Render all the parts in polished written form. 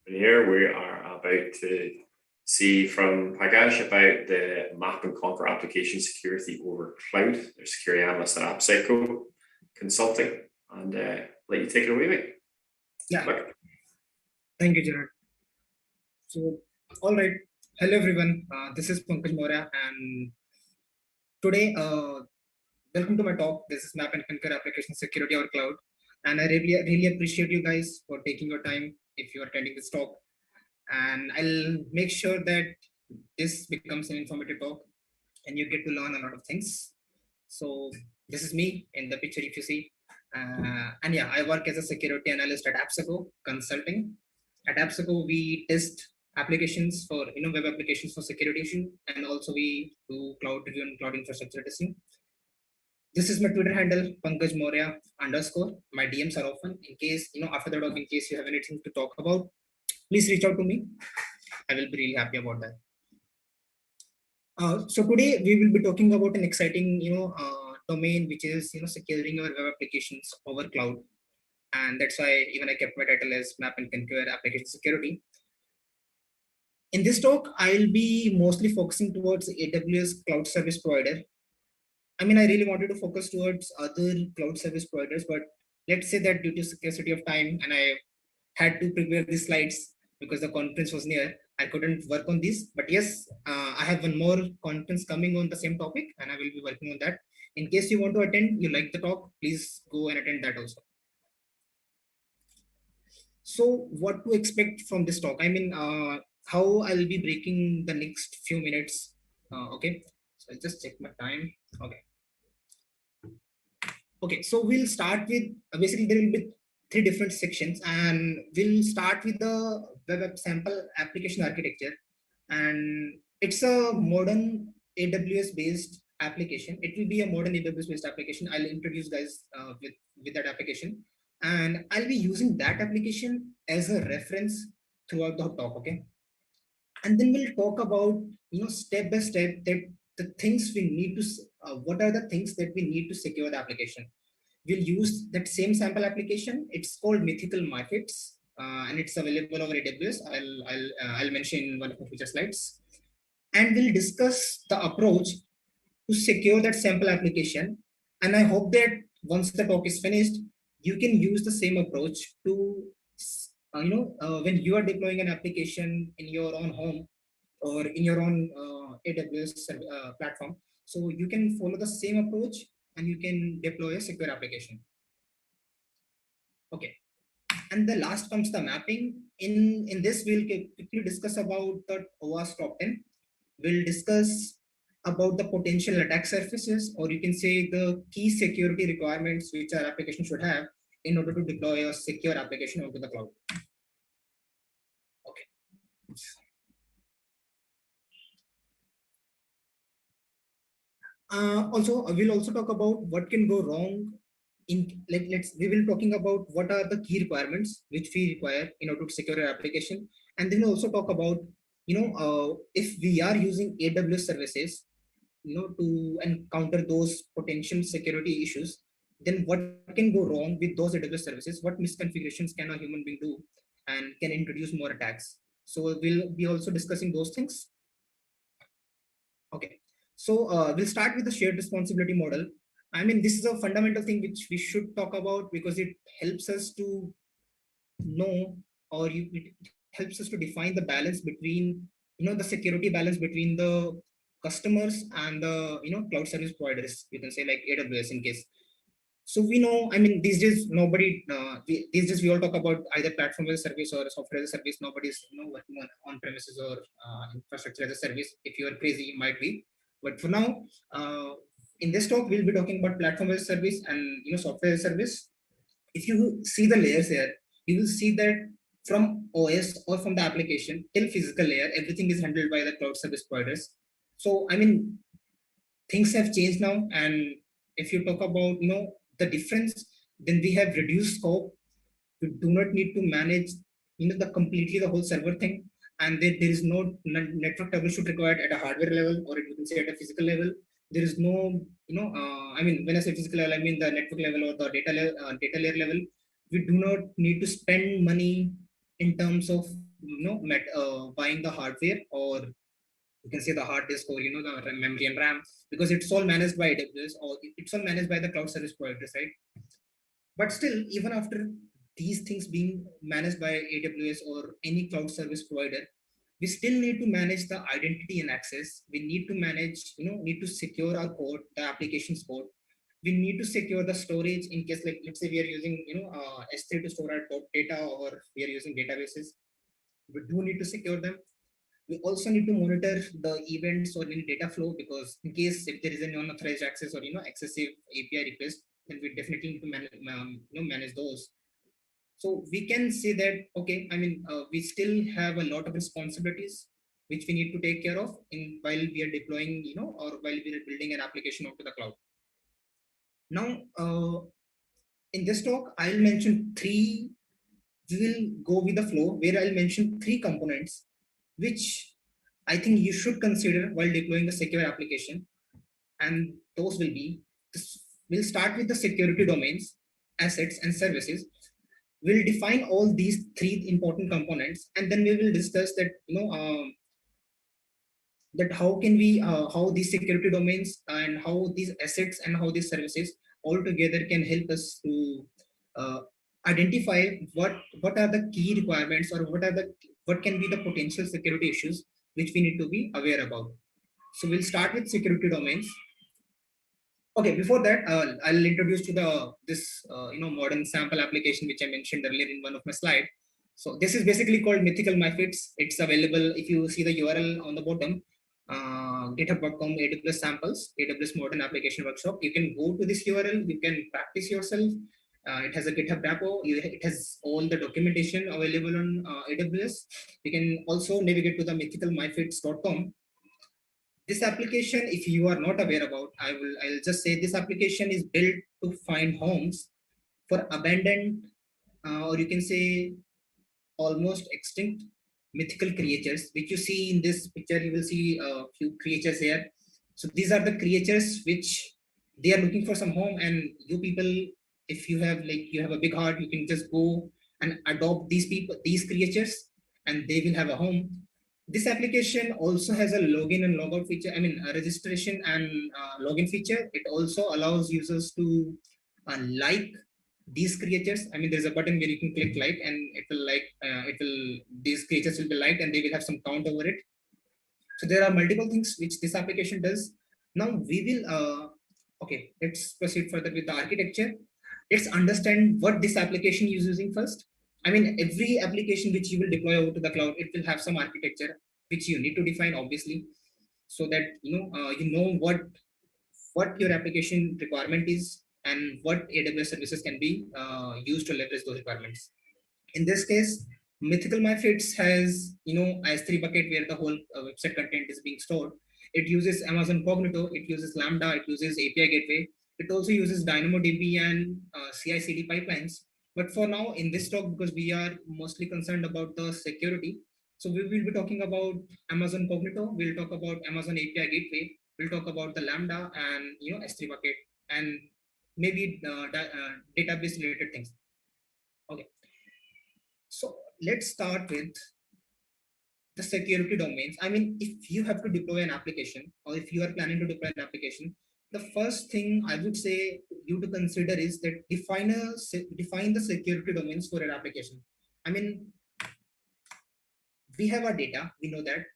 And here we are about to see from Prakash about the Map and Conquer application security over cloud. They're security analyst at AppSeco Consulting, and let you take it away, mate. Yeah. Thank you, Gerard. So, all right. Hello, everyone. This is Pankaj Maurya, and today, welcome to my talk. This is Map and Conquer application security over cloud, and I really appreciate you guys for taking your time if you are attending this talk. And I'll make sure that this becomes an informative talk, and you get to learn a lot of things. So, this is me in the picture if you see. And yeah, I work as a security analyst at AppSeco Consulting. At AppSeco, we test applications for web applications for security issue, and also we do cloud review and cloud infrastructure testing. This is my Twitter handle, Pankaj Maurya _. My DMs are open. In case after the talk, in case you have anything to talk about, please reach out to me. I will be really happy about that. So today we will be talking about an exciting domain, which is securing your web applications over cloud, and that's why even I kept my title as Map and Conquer application security. In this talk, I'll be mostly focusing towards AWS cloud service provider. I mean, I really wanted to focus towards other cloud service providers, but let's say that due to scarcity of time, and I had to prepare the slides because the conference was near, I couldn't work on this. But yes, I have one more conference coming on the same topic, and I will be working on that. In case you want to attend, you like the talk, please go and attend that also. So what to expect from this talk? I mean, how I'll be breaking the next few minutes. Okay, so I'll just check my time. Okay, so we'll start with basically there will be 3 different sections, and we'll start with the web app sample application architecture. And it's a modern AWS based application. It will be a modern AWS based application. I'll introduce guys with that application, and I'll be using that application as a reference throughout the talk. Okay, and then we'll talk about step by step that the things we need to what are the things that we need to secure the application. We'll use that same sample application. It's called Mythical Markets, and it's available over AWS. I'll mention in one of the future slides, and we'll discuss the approach to secure that sample application. And I hope that once the talk is finished, you can use the same approach to when you are deploying an application in your own home or in your own AWS platform. So you can follow the same approach and you can deploy a secure application. Okay, and the last comes the mapping. In this, we'll quickly discuss about the OWASP top 10. We'll discuss about the potential attack surfaces, or you can say the key security requirements which our application should have in order to deploy a secure application onto the cloud. Okay. Also, we'll also talk about what can go wrong in we will talking about what are the key requirements which we require in order to secure our application, and then we'll also talk about if we are using AWS services to encounter those potential security issues, then what can go wrong with those AWS services, what misconfigurations can a human being do and can introduce more attacks. So we'll be also discussing those things. Okay, so we'll start with the shared responsibility model. I mean, this is a fundamental thing which we should talk about because it helps us to know, or it helps us to define the balance between, the security balance between the customers and the, cloud service providers. You can say like AWS in case. So we know, I mean, these days nobody, these days we all talk about either platform as a service or software as a service. Nobody's, working on premises or infrastructure as a service. If you are crazy, you might be. But for now, in this talk, we'll be talking about platform as a service and software as a service. If you see the layers here, you will see that from OS or from the application till physical layer, everything is handled by the cloud service providers. So I mean, things have changed now, and if you talk about the difference, then we have reduced scope. We do not need to manage the completely the whole server thing, and there is no network troubleshoot required at a hardware level, or you can say at a physical level. There is no I mean, when I say physical level, I mean the network level or the data layer level. We do not need to spend money in terms of buying the hardware, or you can say the hard disk, or the memory and RAM, because it's all managed by AWS, or it's all managed by the cloud service providers, right? But still, even after these things being managed by AWS or any cloud service provider, we still need to manage the identity and access. We need to manage, need to secure our code, the application's code. We need to secure the storage in case, like, let's say we are using, S3 to store our data, or we are using databases. We do need to secure them. We also need to monitor the events or any data flow, because in case if there is an unauthorized access or excessive API request, then we definitely need to manage those. So we can say that, okay, I mean, we still have a lot of responsibilities which we need to take care of in while we are deploying, or while we are building an application onto the cloud. Now, in this talk, I'll mention three. We will go with the flow where I'll mention three components which I think you should consider while deploying a secure application. And those will be, we'll start with the security domains, assets, and services. We'll define all these three important components, and then we will discuss that, that how can we, how these security domains and how these assets and how these services all together can help us to uh, identify what are the key requirements, or what can be the potential security issues which we need to be aware about. So we'll start with security domains. Okay, before that, I'll introduce to the this modern sample application which I mentioned earlier in one of my slide. So this is basically called Mythical MyFits. It's available if you see the URL on the bottom, github.com AWS samples, AWS modern application workshop. You can go to this URL. You can practice yourself. It has a GitHub repo. It has all the documentation available on AWS. You can also navigate to the mythicalmyfits.com. This application, if you are not aware about, I'll just say this application is built to find homes for abandoned, or you can say almost extinct mythical creatures, which you see in this picture. You will see a few creatures here. So these are the creatures which they are looking for some home, and you people, if you have, like, you have a big heart, you can just go and adopt these people, these creatures, and they will have a home. This application also has a login and logout feature. I mean, a registration and login feature. It also allows users to like these creatures. I mean, there's a button where you can click like, and these creatures will be liked, and they will have some count over it. So there are multiple things which this application does. Now we will, okay, let's proceed further with the architecture. Let's understand what this application is using first. I mean, every application which you will deploy over to the cloud, it will have some architecture which you need to define, obviously, so that you know what your application requirement is and what AWS services can be used to leverage those requirements. In this case, Mythical MyFits has, S3 bucket where the whole website content is being stored. It uses Amazon Cognito, it uses Lambda, it uses API Gateway. It also uses DynamoDB and CI/CD pipelines. But for now, in this talk, because we are mostly concerned about the security, so we will be talking about Amazon Cognito. We'll talk about Amazon API Gateway. We'll talk about the Lambda and S3 bucket, and maybe database related things. Okay. So let's start with the security domains. I mean, if you have to deploy an application, or if you are planning to deploy an application, the first thing I would say you to consider is that define the security domains for your application. I mean, we have our data. We know that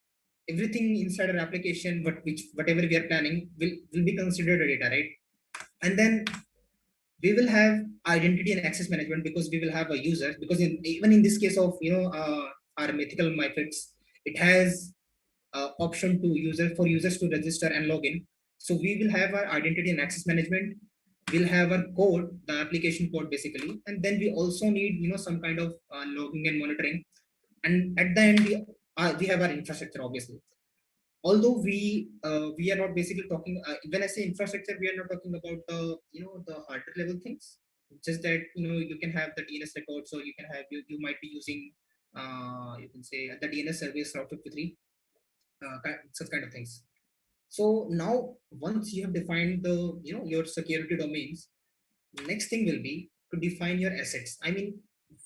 everything inside our application, whatever we are planning, will be considered a data, right? And then we will have identity and access management, because we will have a user. Because even in this case of our Mythical MyFits, it has option to users to register and login. So we will have our identity and access management. We'll have our code, the application code basically, and then we also need some kind of logging and monitoring. And at the end, we have our infrastructure, obviously. Although we are not basically talking, when I say infrastructure, we are not talking about the the hardware level things. Just that you can have the DNS record, so you can have, you might be using you can say the DNS service route 53, such kind of things. So now, once you have defined the your security domains, next thing will be to define your assets. I mean,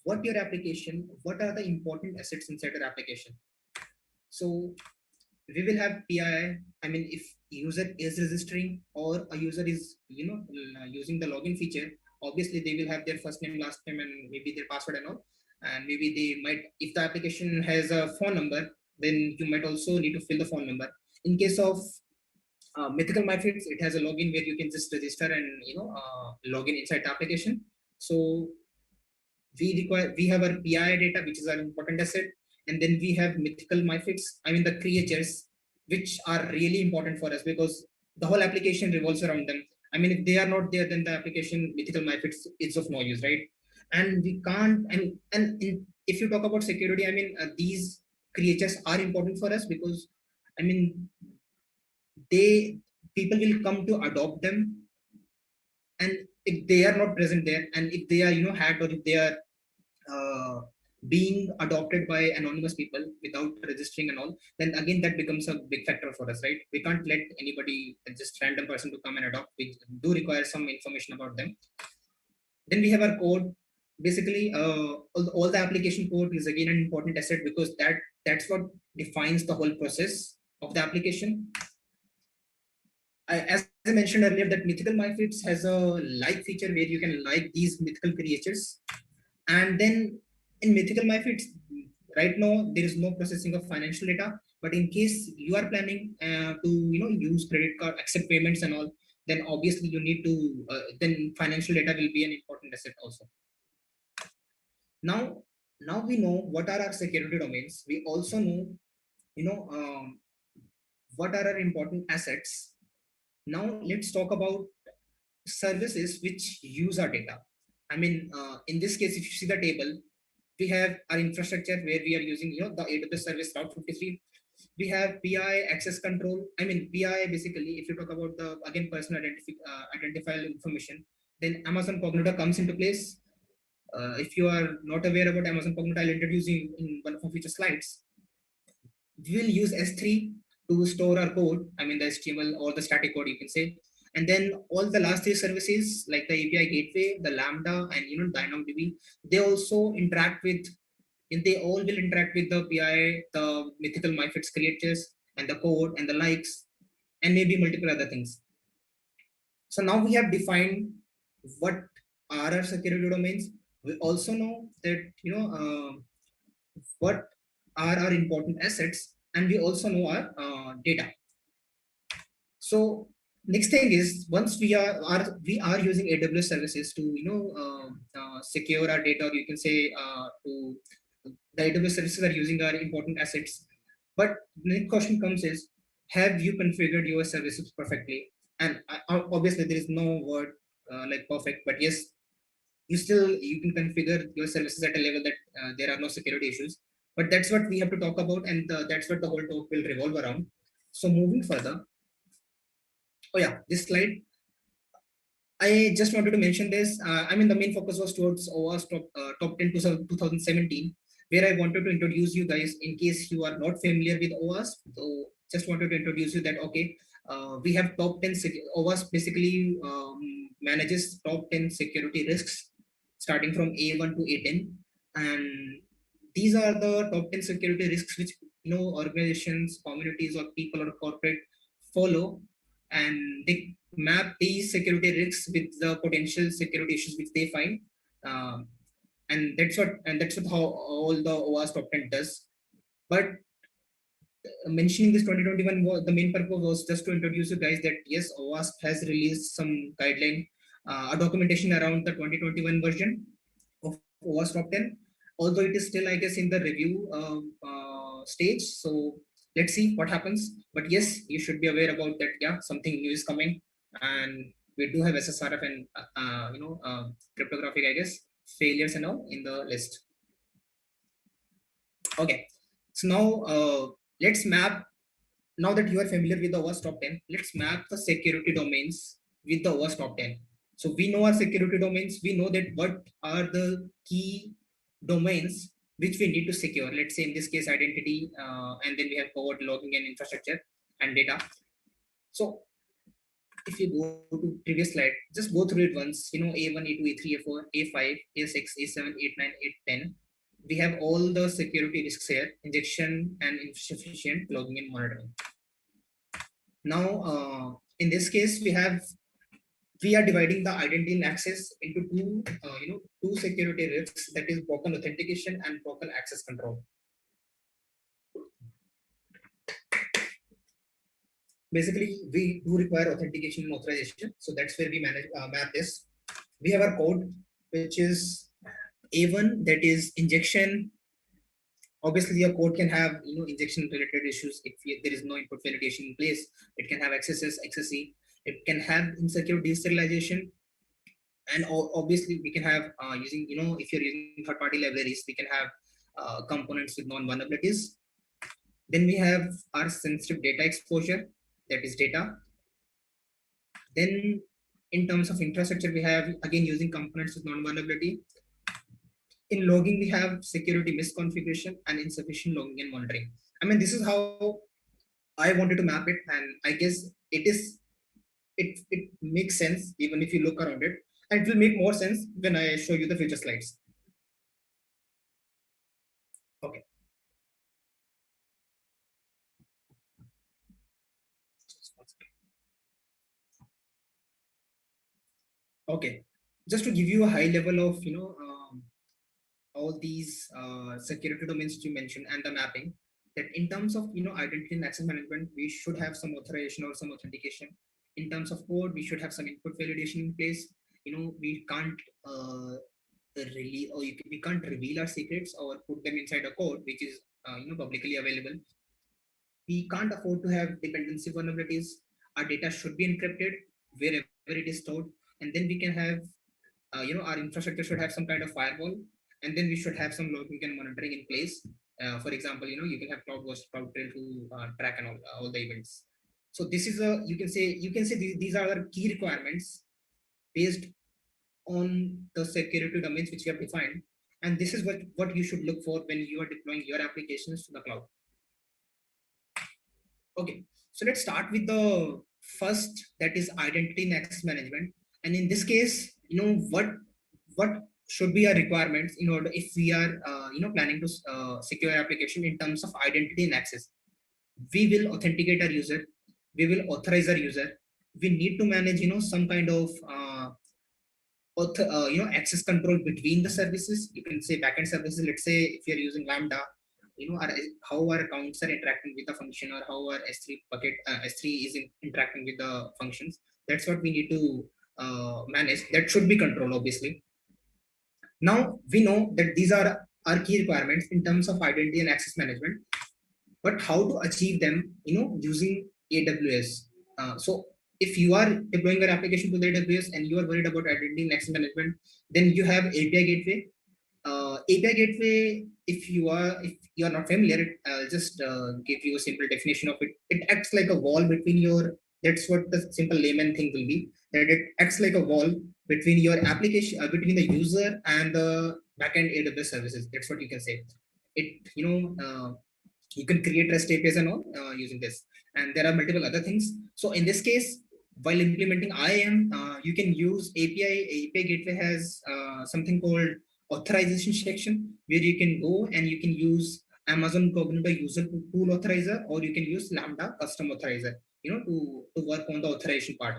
what your application, what are the important assets inside your application. So we will have PII. I mean, if user is registering or a user is, using the login feature, obviously they will have their first name, last name, and maybe their password and all. And maybe they might, if the application has a phone number, then you might also need to fill the phone number. In case of Mythical MyFits, it has a login where you can just register and log in inside the application. So we have our PI data, which is our important asset, and then we have Mythical MyFits. I mean the creatures, which are really important for us because the whole application revolves around them. I mean, if they are not there, then the application Mythical MyFits is of no use, right? And we can't. If you talk about security, I mean these creatures are important for us because, I mean, they people will come to adopt them, and if they are not present there, and if they are hacked, or if they are uh, being adopted by anonymous people without registering and all, then again that becomes a big factor for us, right? We can't let anybody, just random person, to come and adopt. We do require some information about them. Then we have our code. Basically, all the application code is again an important asset because that's what defines the whole process of the application. As I mentioned earlier, that Mythical MyFits has a like feature where you can like these mythical creatures. And then in Mythical MyFits, right now there is no processing of financial data. But in case you are planning to use credit card, accept payments and all, then obviously you need to then financial data will be an important asset also. Now, we know what are our security domains. We also know, what are our important assets. Now let's talk about services which use our data. I mean, in this case, if you see the table, we have our infrastructure where we are using, the AWS service Route 53. We have PI access control. I mean, PI basically, if you talk about the again personal identifiable information, then Amazon Cognito comes into place. If you are not aware about Amazon Cognito, I'll introduce you in one of our future slides. We will use S3 to store our code. I mean, the HTML or the static code, you can say. And then all the last three services like the API gateway, the Lambda, and DynamoDB, they also interact with, and they all will interact with the PI, the Mythical MyFits creators, and the code and the likes, and maybe multiple other things. So now we have defined what are our security domains. We also know that what are our important assets, and we also know our data. So next thing is, once we are using AWS services to secure our data, or you can say to the AWS services are using our important assets. But the next question comes is, have you configured your services perfectly? And obviously there is no word like perfect, but yes, you can configure your services at a level that there are no security issues. But that's what we have to talk about, and that's what the whole talk will revolve around. So moving further, oh yeah, this slide, I just wanted to mention this. I mean, the main focus was towards OWASP top 10 2017, where I wanted to introduce you guys in case you are not familiar with OWASP. So just wanted to introduce you that, okay, we have top 10, OWASP basically manages top 10 security risks starting from A1 to A10. And these are the top 10 security risks which, organizations, communities, or people or corporate follow, and they map these security risks with the potential security issues which they find. And that's what how all the OWASP top 10 does. But mentioning this 2021, the main purpose was just to introduce you guys that yes, OWASP has released some guideline, a documentation around the 2021 version of OWASP top 10, although it is still, I guess, in the review stage. So let's see what happens. But yes, you should be aware about that. Yeah, something new is coming, and we do have SSRF and cryptographic, I guess, failures and all in the list. Okay, so now let's map. Now that you are familiar with the OWASP top 10, let's map the security domains with the OWASP top 10. So we know our security domains. We know that what are the key domains which we need to secure. Let's say in this case, identity, and then we have code, logging, and infrastructure and data. So if you go to previous slide, just go through it once, A1, A2, A3, A4, A5, A6, A7, A9, A10. We have all the security risks here: injection and insufficient logging and monitoring. Now, in this case, we are dividing the identity and access into two security risks, that is broken authentication and broken access control. Basically, we do require authentication and authorization, so that's where we map this. We have our code, which is A1, that is injection. Obviously, your code can have injection related issues if there is no input validation in place. It can have excesses, XSE. It can have insecure deserialization, and obviously we can have using if you're using third party libraries, we can have components with non vulnerabilities. Then we have our sensitive data exposure, that is data. Then in terms of infrastructure, we have again using components with non vulnerability. In logging, we have security misconfiguration and insufficient logging and monitoring. I mean, this is how I wanted to map it, and I guess it makes sense even if you look around it, and it will make more sense when I show you the future slides. Okay. Okay. Just to give you a high level of all these security domains that you mentioned and the mapping, that in terms of identity and access management, we should have some authorization or some authentication. In terms of code, we should have some input validation in place. We can't really, or we can't reveal our secrets or put them inside a code which is publicly available. We can't afford to have dependency vulnerabilities. Our data should be encrypted wherever it is stored, and then we can have our infrastructure should have some kind of firewall, and then we should have some logging and monitoring in place. For example, you can have CloudWatch, CloudTrail to track and all the events. So this is you can say these are the key requirements based on the security domains which we have defined, and this is what you should look for when you are deploying your applications to the cloud. Okay, so let's start with the first, that is identity and access management. And in this case, what should be our requirements in order if we are planning to secure application in terms of identity and access. We will authenticate our user, we will authorize our user, we need to manage some kind of access control between the services. You can say backend services. Let's say if you're using Lambda, how our accounts are interacting with the function, or how our S3 bucket S3 is interacting with the functions. That's what we need to manage. That should be controlled, obviously. Now we know that these are our key requirements in terms of identity and access management, but how to achieve them using AWS. So if you are deploying your application to the AWS and you are worried about identity and access management, then you have API gateway. API gateway, if you are not familiar, I'll just give you a simple definition of it. It acts like a wall between your, that's what the simple layman thing will be, that it acts like a wall between your application, between the user and the backend AWS services. That's what you can say. It, you can create REST APIs and all using this. And there are multiple other things. So in this case, while implementing IAM, you can use API. API gateway has something called authorization section, where you can go and you can use Amazon Cognito user pool authorizer, or you can use Lambda custom authorizer, to work on the authorization part.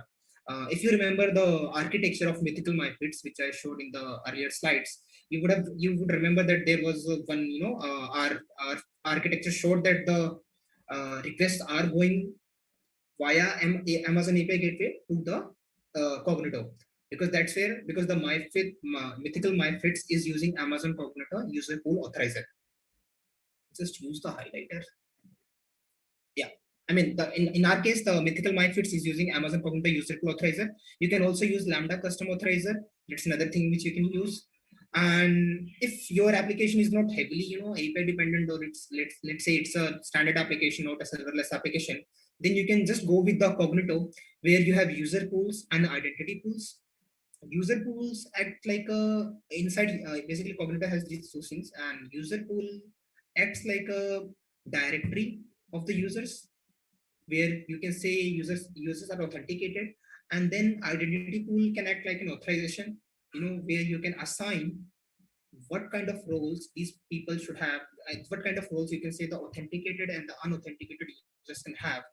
If you remember the architecture of Mythical MyFits, which I showed in the earlier slides, you would remember that there was one, our architecture showed that the requests are going via Amazon API gateway to the Cognito, because that's where, because the Mythical MyFits is using Amazon Cognito user pool authorizer. Just use the highlighter. Yeah, I mean, in our case, the Mythical MyFits is using Amazon Cognito user pool authorizer. You can also use Lambda custom authorizer. That's another thing which you can use. And if your application is not heavily, API dependent, or it's let's say it's a standard application, not a serverless application, then you can just go with the Cognito, where you have user pools and identity pools. User pools act like a inside. Basically, Cognito has these two things, and user pool acts like a directory of the users. where you can say users are authenticated, and then identity pool can act like an authorization, where you can assign what kind of roles these people should have, what kind of roles you can say the authenticated and the unauthenticated users can have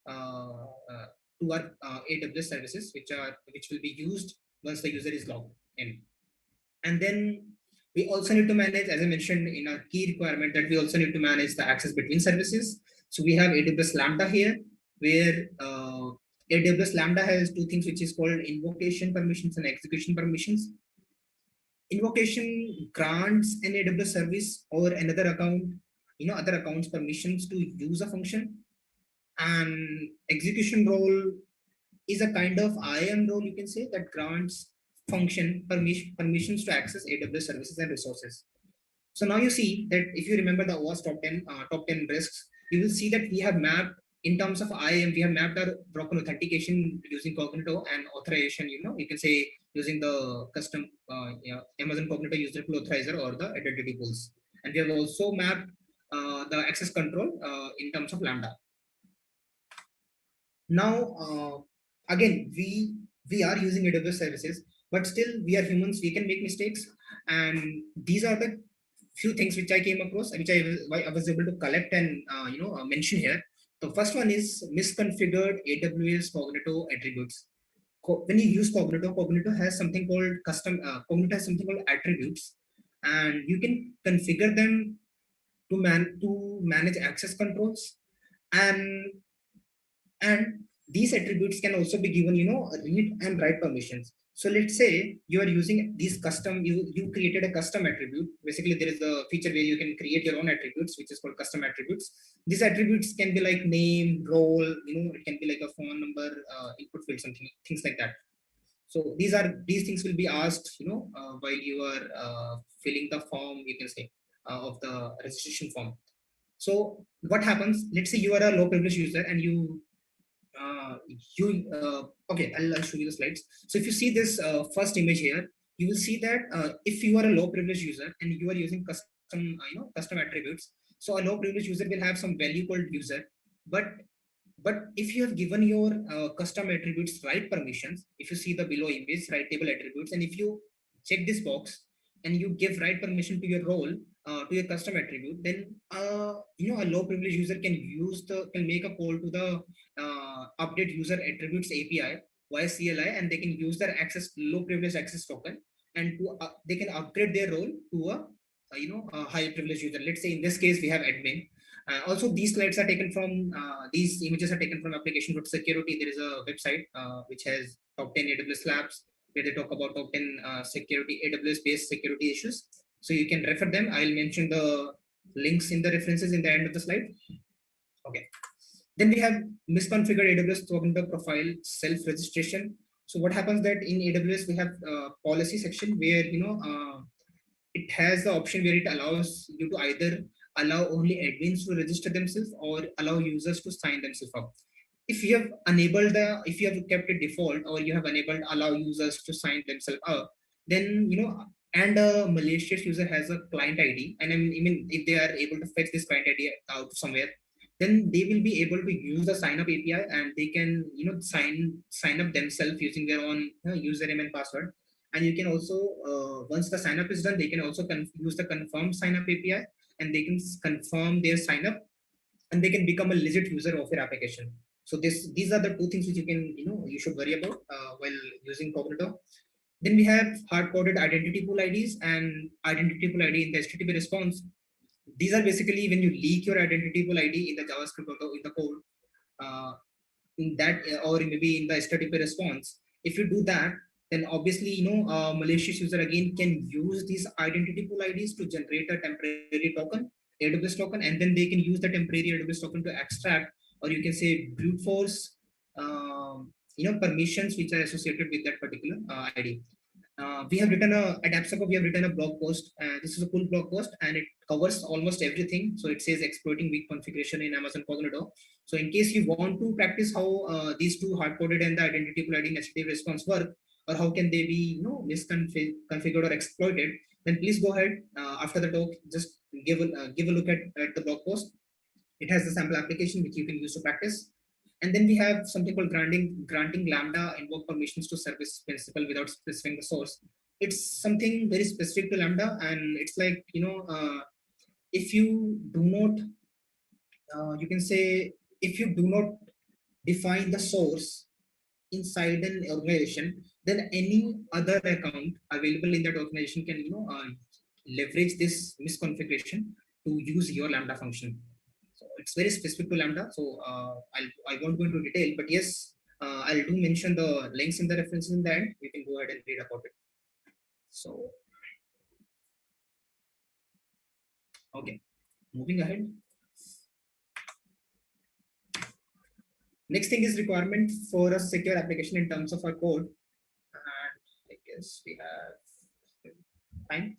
uh, uh, to our AWS services, which will be used once the user is logged in. And then we also need to manage, as I mentioned in our key requirement, that we also need to manage the access between services. So we have AWS Lambda here, where AWS Lambda has two things, which is called invocation permissions and execution permissions. Invocation grants an AWS service or another account, other accounts permissions to use a function. And execution role is a kind of IAM role, you can say, that grants function permissions to access AWS services and resources. So now you see that if you remember the OWASP top 10 risks, you will see that we have mapped in terms of IAM, we have mapped our broken authentication using Cognito, and authorization, you can say using the custom Amazon Cognito user pool authorizer or the identity pools. And we have also mapped the access control in terms of Lambda. Now, again, we are using AWS services, but still we are humans, we can make mistakes. And these are the few things which I came across, which I was able to collect and mention here. The first one is misconfigured AWS Cognito attributes. When you use Cognito has something called Cognito has something called attributes, and you can configure them to manage access controls. And and these attributes can also be given read and write permissions. So let's say you are using these you created a custom attribute. Basically, there is a feature where you can create your own attributes, which is called custom attributes. These attributes can be like name, role, it can be like a phone number, input field, something, things like that. So these things will be asked while you are filling the form, you can say, of the registration form. So what happens, let's say you are a low privilege user and uh, okay, I'll show you the slides. So if you see this first image here, you will see that if you are a low privilege user and you are using custom attributes, so a low privilege user will have some value called user. But if you have given your custom attributes right permissions, if you see the below image, right table attributes, and if you check this box and you give right permission to your role, to your custom attribute, then a low privilege user can make a call to the update user attributes API via CLI, and they can use their low privilege access token, and they can upgrade their role to a high privilege user. Let's say in this case we have admin. Also, these slides are taken from these images are taken from application.security. There is a website which has top 10 AWS labs, where they talk about top 10 security AWS based security issues. So you can refer them. I'll mention the links in the references in the end of the slide. Okay. Then we have misconfigured AWS Cognito profile self-registration. So what happens that in AWS we have a policy section where it has the option where it allows you to either allow only admins to register themselves or allow users to sign themselves up. If you have if you have kept it default, or you have enabled allow users to sign themselves up, then and a malicious user has a client ID, and I mean if they are able to fetch this client ID out somewhere, then they will be able to use the sign up API, and they can sign up themselves using their own username and password. And you can also once the sign up is done, they can also use the confirm sign up API, and they can confirm their sign up, and they can become a legit user of your application. So these are the two things which you should worry about while using Cognito. Then we have hard-coded identity pool IDs and identity pool ID in the HTTP response. These are basically when you leak your identity pool ID in the JavaScript or in the code, in that or maybe in the HTTP response. If you do that, then obviously malicious user again can use these identity pool IDs to generate a temporary token, AWS token, and then they can use the temporary AWS token to extract, or you can say brute force, permissions which are associated with that particular ID. We have written at AppSucker, we have written a blog post. This is a full blog post, and it covers almost everything. So it says exploiting weak configuration in Amazon Cognito. So in case you want to practice how these two hard-coded and the identity pool ID and HTTP response work, or how can they be misconfigured or exploited, then please go ahead after the talk. Just give a look at the blog post. It has the sample application which you can use to practice. And then we have something called granting Lambda invoke permissions to service principal without specifying the source. It's something very specific to Lambda, and it's like, if you do not, you can say, if you do not define the source inside an organization, then any other account available in that organization can, leverage this misconfiguration to use your Lambda function. So it's very specific to Lambda. So I won't go into detail, but yes, I'll do mention the links in the references in the end. You can go ahead and read about it. So, okay, moving ahead. Next thing is requirement for a secure application in terms of our code. And I guess we have time.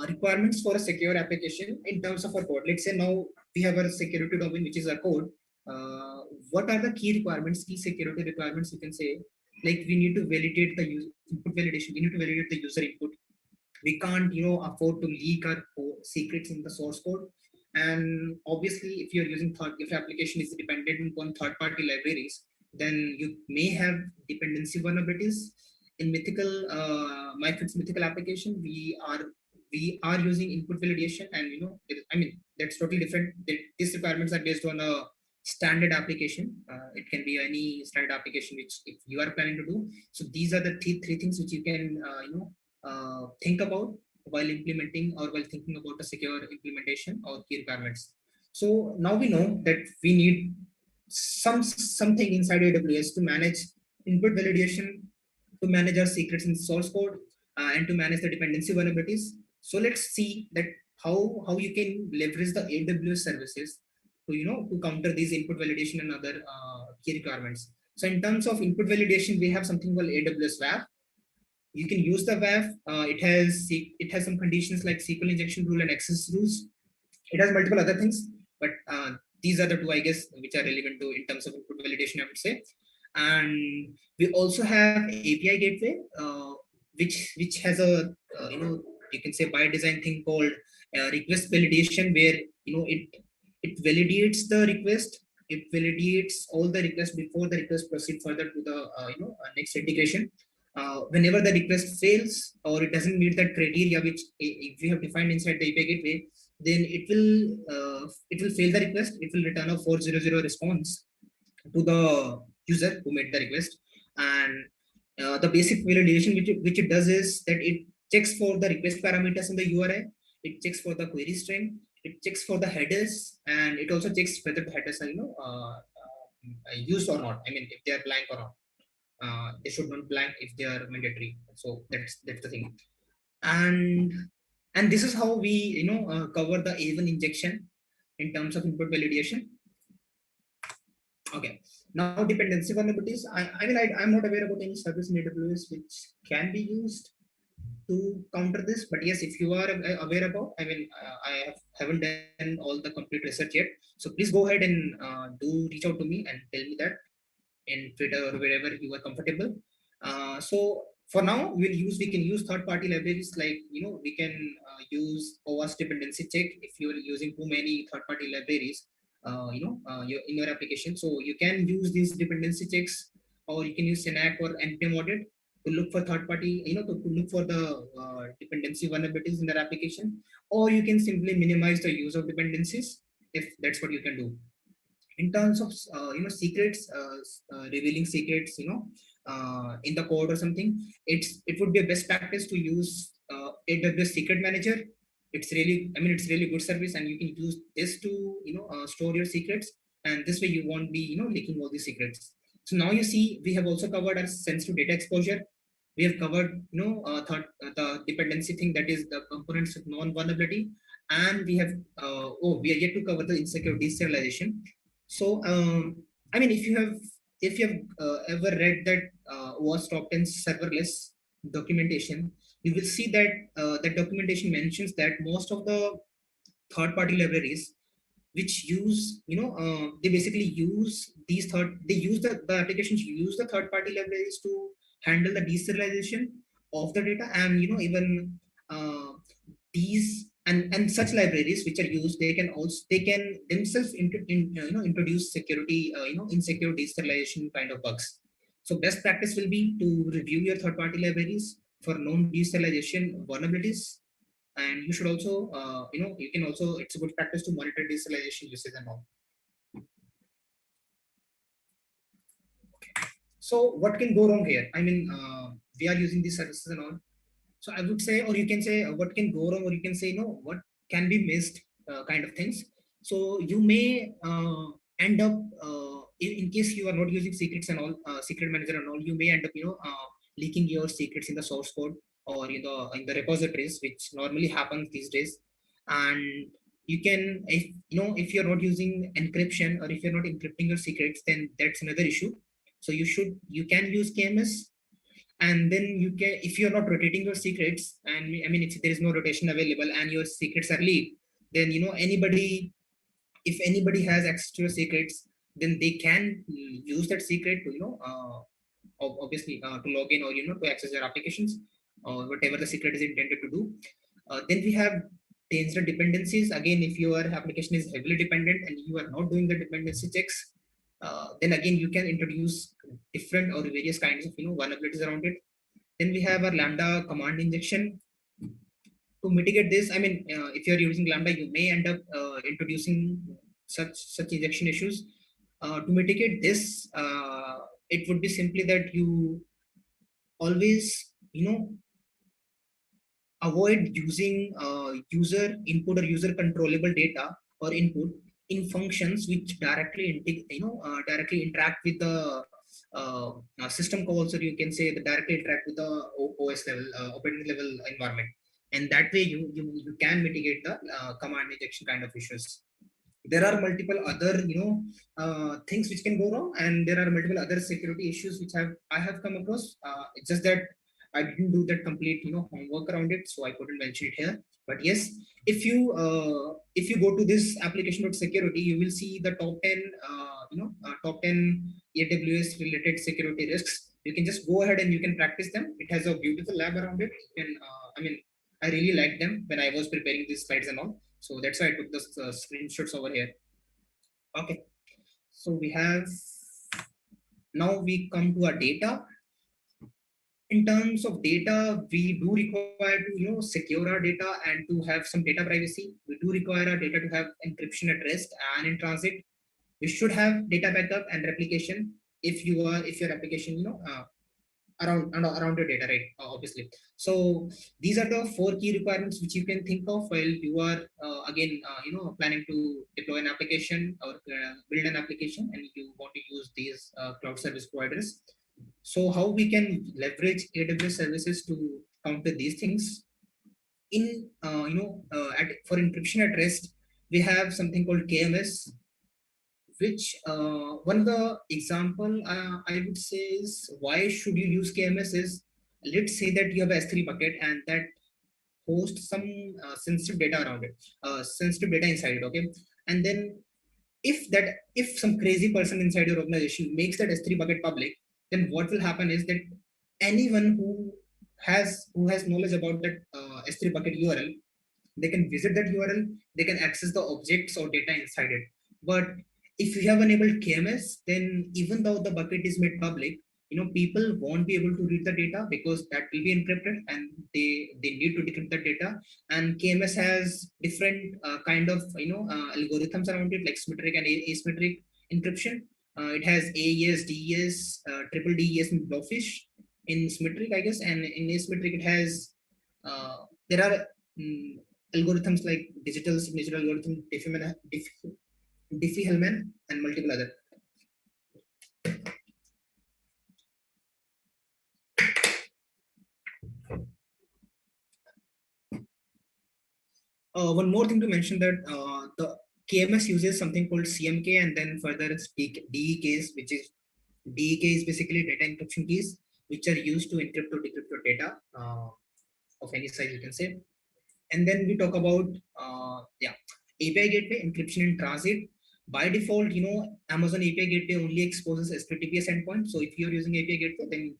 Requirements for a secure application in terms of our code. Let's say now we have a security domain, which is our code. What are the key requirements, key security requirements, you can say? Like we need to validate the input validation. We need to validate the user input. We can't, afford to leak our secrets in the source code. And obviously, if you're using if your application is dependent on third-party libraries, then you may have dependency vulnerabilities. In Mythical, MyFit's Mythical application, we are using input validation, and that's totally different. These requirements are based on a standard application. It can be any standard application which if you are planning to do. So these are the three things which you can think about while implementing or while thinking about a secure implementation or key requirements. So now we know that we need something inside AWS to manage input validation, to manage our secrets in source code, and to manage the dependency vulnerabilities. So let's see that how you can leverage the AWS services to counter these input validation and other key requirements. So in terms of input validation, we have something called AWS WAF. You can use the WAF. It has some conditions like SQL injection rule and access rules. It has multiple other things, but these are the two, I guess, which are relevant to in terms of input validation, I would say. And we also have API gateway, which has a you can say by design thing called request validation, where it validates the request. It validates all the requests before the request proceed further to the next integration. Whenever the request fails or it doesn't meet that criteria which we have defined inside the API gateway, then it will fail the request. It will return a 400 response to the user who made the request. And the basic validation which it does is that it checks for the request parameters in the URI. It checks for the query string. It checks for the headers, and it also checks whether the headers are used or not. I mean, if they are blank or not. They should not blank if they are mandatory. So that's the thing. And this is how we cover the A1 injection in terms of input validation. Okay. Now dependency vulnerabilities. I'm not aware about any service in AWS which can be used to counter this, but yes, if you are aware about, I haven't done all the complete research yet. So please go ahead and do reach out to me and tell me that in Twitter or wherever you are comfortable. So for now, we can use third-party libraries like we can use OWASP dependency check if you are using too many third-party libraries. In your application, so you can use these dependency checks, or you can use Synack or npm audit to look for third-party, to look for the dependency vulnerabilities in their application, or you can simply minimize the use of dependencies if that's what you can do. In terms of secrets, revealing secrets in the code or something, it would be a best practice to use AWS Secret Manager. It's really good service, and you can use this to store your secrets, and this way you won't be leaking all the secrets. So now you see we have also covered our sensitive data exposure. We have covered the dependency thing, that is the components of non-vulnerability, and we are yet to cover the insecure deserialization. So if you have ever read that OWASP top 10 serverless documentation, you will see that that documentation mentions that most of the third-party libraries which use they basically use the applications use the third-party libraries to handle the deserialization of the data, and even these and such libraries which are used, they can themselves introduce security insecure deserialization kind of bugs. So best practice will be to review your third party libraries for known deserialization vulnerabilities. And you should also you can also, it's a good practice to monitor deserialization usage and all. So what can go wrong here? I mean, we are using these services and all. So I would say, or you can say, what can go wrong, or you can say, what can be missed, kind of things. So you may end up, in case you are not using secrets and all, secret manager and all, you may end up, leaking your secrets in the source code or in the repositories, which normally happens these days. And you can, if you're not using encryption, or if you're not encrypting your secrets, then that's another issue. So you can use KMS. And then you can, if you're not rotating your secrets, and I mean, if there is no rotation available and your secrets are leaked, then anybody, if anybody has access to your secrets, then they can use that secret to obviously to log in, or to access your applications, or whatever the secret is intended to do. Then we have dangerous dependencies. Again, if your application is heavily dependent and you are not doing the dependency checks, then again you can introduce different or various kinds of vulnerabilities around it. Then we have our Lambda command injection to mitigate this. I mean, if you're using Lambda, you may end up introducing such injection issues. To mitigate this, it would be simply that you always avoid using user input or user controllable data or input in functions which directly interact with the system calls, or you can say the directly interact with the OS level, operating level environment. And that way you can mitigate the command injection kind of issues. There are multiple other things which can go wrong, and there are multiple other security issues which I have come across. It's just that I didn't do that complete homework around it, so I couldn't mention it here. But yes, if you go to this application.security, you will see the top 10 top 10 AWS related security risks. You can just go ahead and you can practice them. It has a beautiful lab around it. You can I mean, I really liked them when I was preparing these slides and all. So that's why I took the screenshots over here. Okay. So we have, now we come to our data. In terms of data, we do require to secure our data and to have some data privacy. We do require our data to have encryption at rest and in transit. We should have data backup and replication if your application around your data, right? Obviously. So these are the 4 key requirements which you can think of while you are again planning to deploy an application or build an application, and you want to use these cloud service providers. So how we can leverage AWS services to counter these things? In for encryption at rest, we have something called KMS, which one of the example I would say is, why should you use KMS is, let's say that you have a S3 bucket and that hosts some sensitive data around it, sensitive data inside it, okay? And then if some crazy person inside your organization makes that S3 bucket public, then what will happen is that anyone who has knowledge about that S3 bucket URL, they can visit that URL, they can access the objects or data inside it. But if you have enabled KMS, then even though the bucket is made public, people won't be able to read the data because that will be encrypted, and they need to decrypt the data. And KMS has different kind of algorithms around it, like symmetric and asymmetric encryption. It has AES, DES, triple DES, and Blowfish in symmetric, I guess, and in asymmetric it has there are algorithms like digital signature algorithm, Diffie-Hellman, and multiple other. One more thing to mention, that the KMS uses something called CMK, and then further it's DEKs, which is DEK is basically data encryption keys, which are used to encrypt or decrypt your data of any size, you can say. And then we talk about API gateway encryption in transit. By default, Amazon API gateway only exposes HTTPS endpoint. So if you're using API gateway, then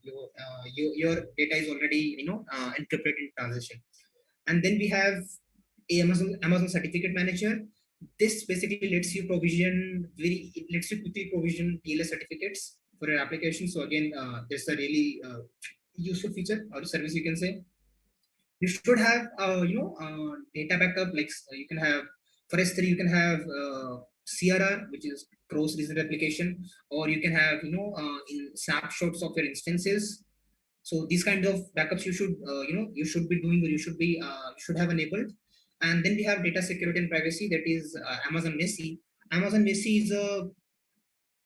your data is already encrypted in transition. And then we have Amazon Certificate Manager. This basically lets you quickly provision TLS certificates for your application. So again, there's a really useful feature or service, you can say. You should have data backup, like you can have for S3, you can have CRR, which is cross region replication, or you can have in snapshots of your instances. So these kinds of backups you should be doing, or you should have enabled. And then we have data security and privacy, that is Amazon Messi. Amazon Messi is a,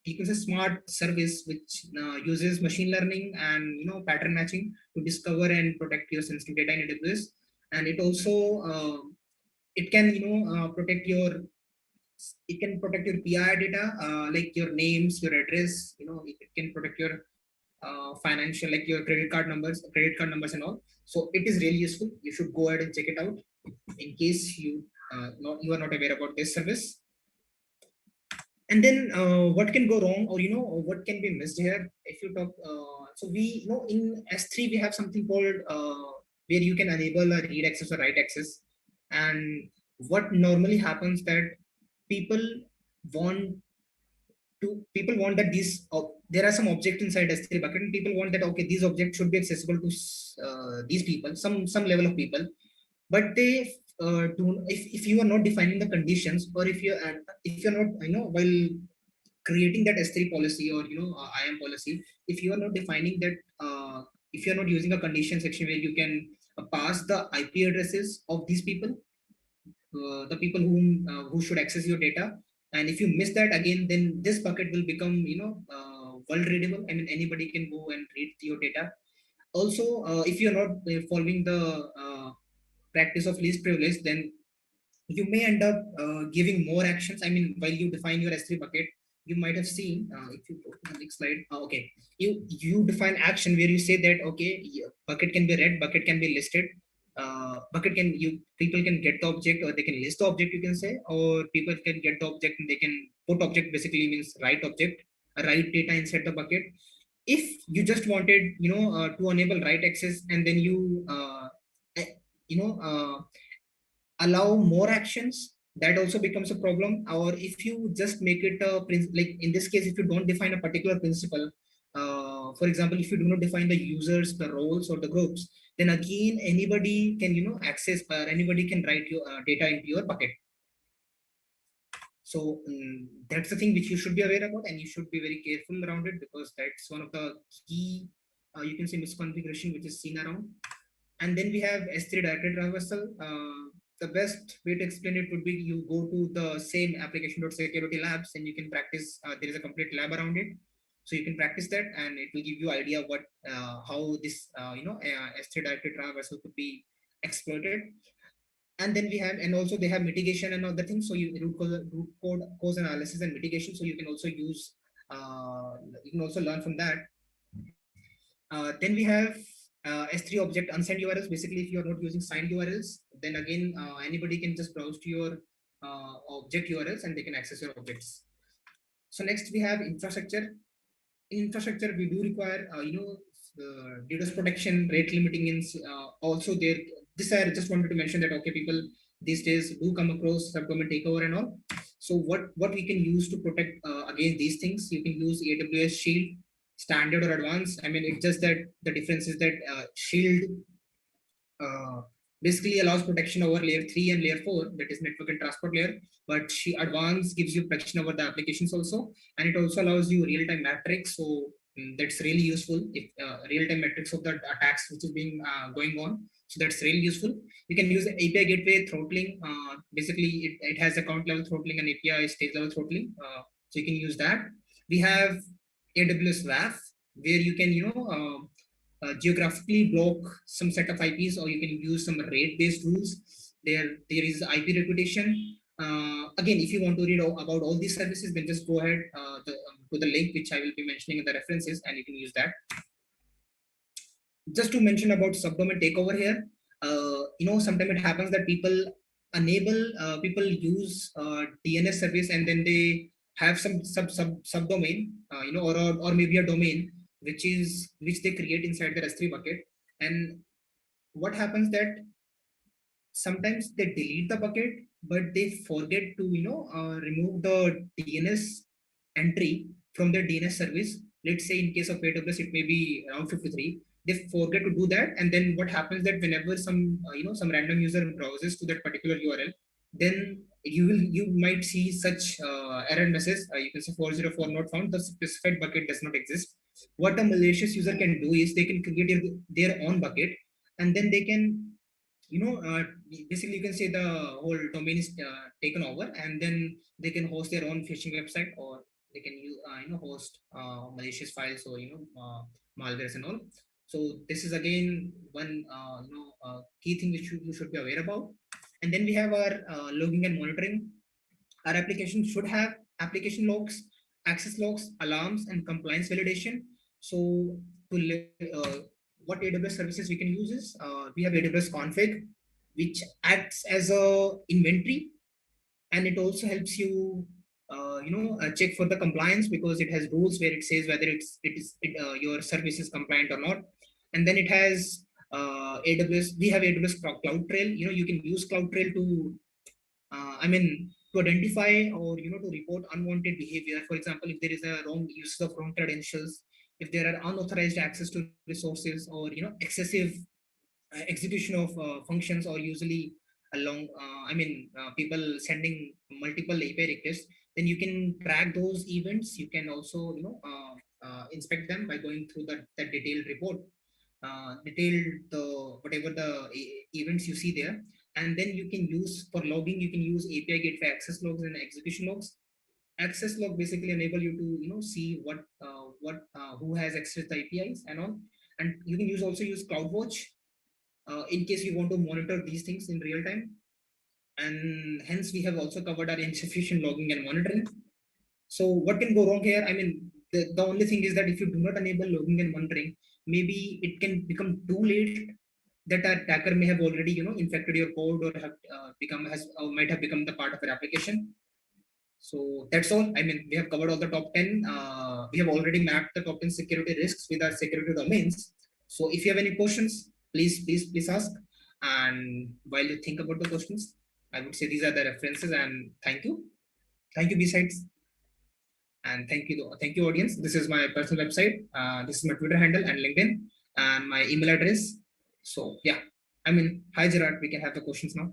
you can say, smart service which uses machine learning and pattern matching to discover and protect your sensitive data in AWS. And it also it can protect your, it can protect your PII data, like your names, your address. It can protect your financial, like your credit card numbers and all. So it is really useful. You should go ahead and check it out in case you are not aware about this service. And then what can go wrong, or what can be missed here if you talk, so we in S3 we have something called where you can enable a read access or write access. And what normally happens that people want people want that there are some objects inside S3 bucket, and people want that, okay, these objects should be accessible to these people, some level of people. But they do, if you are not defining the conditions, or if you're not, while creating that S3 policy, or IAM policy, if you are not defining that, if you're not using a condition section where you can pass the IP addresses of these people, the people who should access your data. And if you miss that again, then this bucket will become vulnerable. I mean, anybody can go and read your data. Also, if you're not following the practice of least privilege, then you may end up giving more actions. I mean, while you define your S3 bucket, you might have seen, if you go to the next slide, okay, you define action where you say that, okay, bucket can be read, bucket can be listed, people can get the object, or they can list the object, you can say, or people can get the object and they can put object, basically means write object, write data inside the bucket. If you just wanted to enable write access, and then eh, you know uh, allow more actions, that also becomes a problem. Or if you just make it a like in this case, if you don't define a particular principle, for example, if you do not define the users, the roles, or the groups, then again anybody can access, or anybody can write your data into your bucket. So that's the thing which you should be aware about, and you should be very careful around it, because that's one of the key, you can say, misconfiguration which is seen around. And then we have S3 directed traversal. The best way to explain it would be, you go to the same application.security labs, and you can practice. There is a complete lab around it, so you can practice that, and it will give you idea what how this S3 directed traversal could be exploited. And then we have, and also they have mitigation and other things. So you root cause analysis and mitigation. So you can also use, you can also learn from that. Then we have S3 object unsigned URLs. Basically, if you are not using signed URLs, then again anybody can just browse to your object URLs, and they can access your objects. So next we have infrastructure. In infrastructure, we do require DDoS protection, rate limiting in also there. This I just wanted to mention that, okay, people these days do come across subdomain takeover and all. So what we can use to protect against these things? You can use AWS Shield, standard or advanced. I mean, it's just that the difference is that Shield basically allows protection over layer 3 and layer 4, that is network and transport layer, but advanced gives you protection over the applications also, and it also allows you real-time metrics. So that's really useful, if real-time metrics of the attacks which is being going on. So that's really useful. You can use the API gateway throttling. Basically, it has account level throttling and API stage level throttling. So you can use that. We have AWS WAF, where you can geographically block some set of IPs, or you can use some rate-based rules. There is IP reputation. Again, if you want to read about all these services, then just go ahead to the link which I will be mentioning in the references, and you can use that. Just to mention about subdomain takeover here, sometimes it happens that people use DNS service, and then they have some subdomain, or maybe a domain which they create inside their S3 bucket. And what happens that sometimes they delete the bucket, but they forget to, remove the DNS entry from their DNS service. Let's say in case of AWS, it may be around 53. They forget to do that, and then what happens that whenever some random user browses to that particular URL, then you might see such error message. You can say 404 not found. The specified bucket does not exist. What a malicious user can do is they can create their own bucket, and then they can, basically you can say the whole domain is taken over, and then they can host their own phishing website, or they can use, host malicious files, or malwares and all. So this is again one key thing which you should be aware about. And then we have our logging and monitoring. Our application should have application logs, access logs, alarms, and compliance validation. So what AWS services we can use is, we have AWS config, which acts as a inventory, and it also helps you check for the compliance, because it has rules where it says whether your service is compliant or not. And then it has AWS. We have AWS CloudTrail. You can use CloudTrail to to identify, or to report unwanted behavior. For example, if there is a wrong use of wrong credentials, if there are unauthorized access to resources, or excessive execution of functions, or usually along people sending multiple API requests, then you can track those events. You can also inspect them by going through that detailed report, detailed the whatever the events you see there. And then you can use for logging, you can use API gateway access logs and execution logs. Access log basically enable you to see what who has access to the APIs and all. And you can use CloudWatch in case you want to monitor these things in real time. And hence we have also covered our insufficient logging and monitoring. So what can go wrong here? The only thing is that if you do not enable logging and monitoring, maybe it can become too late, that our attacker may have already infected your code, or have might have become the part of your application. So that's all. We have covered all the top 10. We have already mapped the top 10 security risks with our security domains. So if you have any questions, please ask. And while you think about the questions, I would say these are the references. And thank you, besides. And thank you, audience. This is my personal website. This is my Twitter handle and LinkedIn, and my email address. So yeah, hi Gerard. We can have the questions now.